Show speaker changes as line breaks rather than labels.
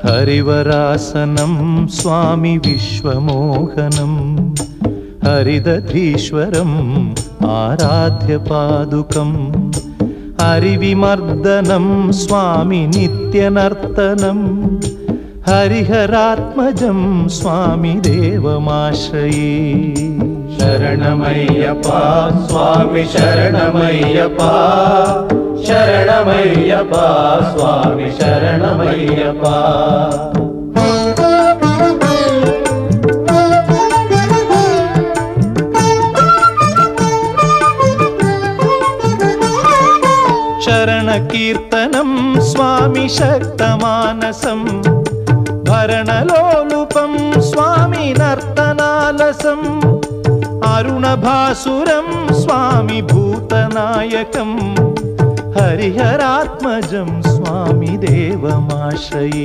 हरिवरासनं स्वामी विश्वमोहनं हरिदधीश्वरम् आराध्यपादुकम् हरिविमर्दनं स्वामी नित्यनर्तनं हरिहरात्मजं स्वामी देवमाश्रये।
शरणमय्यप्पा स्वामी शरणमय्यप्पा शरणमय्यप्पा स्वामी शरणमय्यप्पा।
शरणकीर्तनं स्वामी शक्तमानसं भरणलोलुपं स्वामी नर्तनालसम् अरुणभासुरं स्वामी भूतनायकं हरिहरात्मजं स्वामी देवमाश्रये।